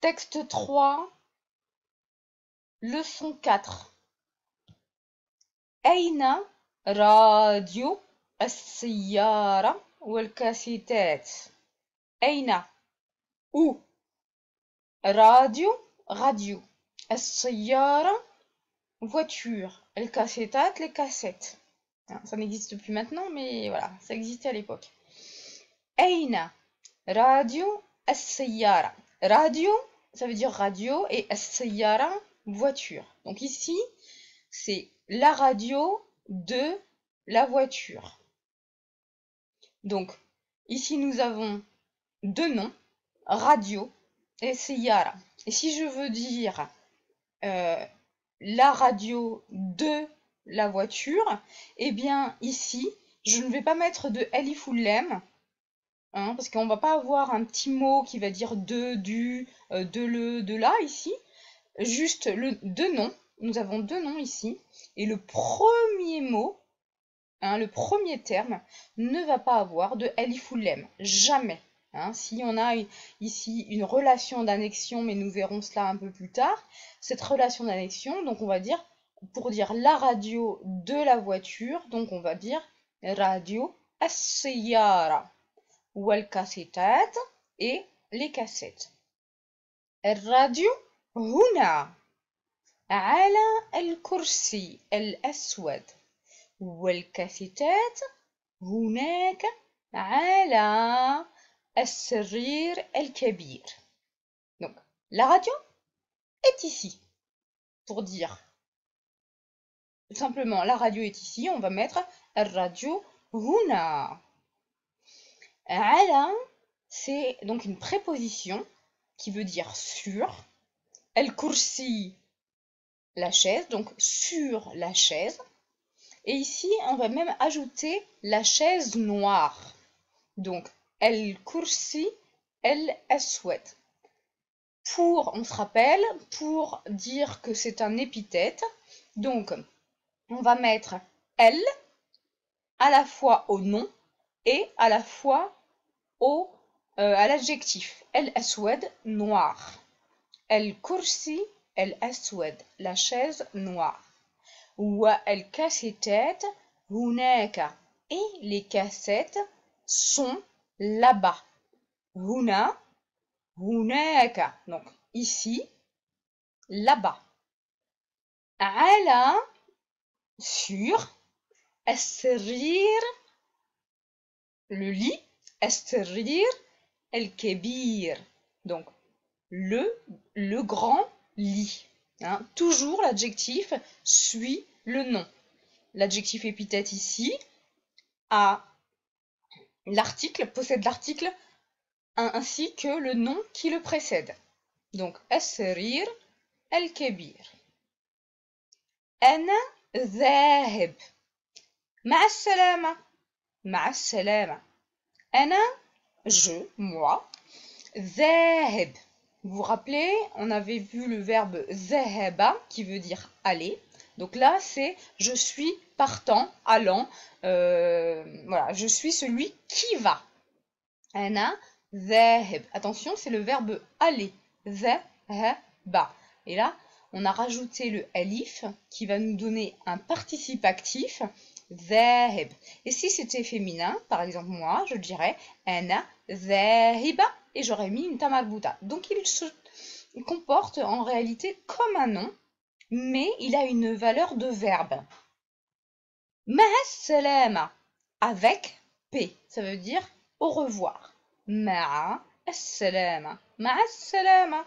Texte 3, leçon 4. أين راديو السيارة والكاسيتات؟ أين où radio السيارة voiture الكاسيتات les cassettes. Ça n'existe plus maintenant, mais voilà, ça existait à l'époque. أين radio السيارة. Radio, ça veut dire radio, et السيارة, voiture. Donc ici, c'est la radio de la voiture. Donc, ici, nous avons deux noms, radio et siyara. Et si je veux dire la radio de la voiture, eh bien, ici, je ne vais pas mettre de alif ou lem, hein, parce qu'on ne va pas avoir un petit mot qui va dire de, du, de le, de là, ici. Juste deux noms. Nous avons deux noms ici. Et le premier mot, hein, le premier terme, ne va pas avoir de alif ou lem. Jamais. Hein. Si on a ici une relation d'annexion, mais nous verrons cela un peu plus tard, cette relation d'annexion, donc on va dire, pour dire la radio de la voiture, donc on va dire radio as-siyara wal kasetat et les cassettes. الراديو هنا على الكرسي الأسود والكاسيتات هناك على السرير الكبير. Donc, la radio est ici. Pour dire tout simplement la radio est ici, on va mettre الراديو هنا. على, c'est donc une préposition qui veut dire sur. El-Kursi, la chaise, donc sur la chaise. Et ici, on va même ajouter la chaise noire. Donc, El-Kursi, El-Aswad. Pour, on se rappelle, pour dire que c'est un épithète, donc on va mettre El à la fois au nom et à la fois à l'adjectif. El-Aswad, noir. El-Kursi, El-Aswad, la chaise noire. Wa el-Kassetat, Hunaka. Et les cassettes sont là-bas. Huna, Hunaka. Donc ici, là-bas. Ala, sur. As-Sarir, le lit. As-Sarir, El-Kebir. Donc le grand lit. Hein. Toujours l'adjectif suit le nom. L'adjectif épithète ici a l'article, possède l'article ainsi que le nom qui le précède. Donc, as-sarir al-kabir. Ana zahib. Ma'a salama. Ma'a salama. Ana, je, moi. Zahib. Vous vous rappelez, on avait vu le verbe zahaba qui veut dire aller. Donc là, c'est je suis partant, allant. Voilà, je suis celui qui va. Ana zahib. Attention, c'est le verbe aller. Zahaba. Et là, on a rajouté le alif qui va nous donner un participe actif. Zahib. Et si c'était féminin, par exemple moi, je dirais ana zahiba. Et j'aurais mis une tamarbuta. Donc il se comporte en réalité comme un nom, mais il a une valeur de verbe. Ma'a salama, avec P, ça veut dire au revoir. Ma'a salama, ma'a salama.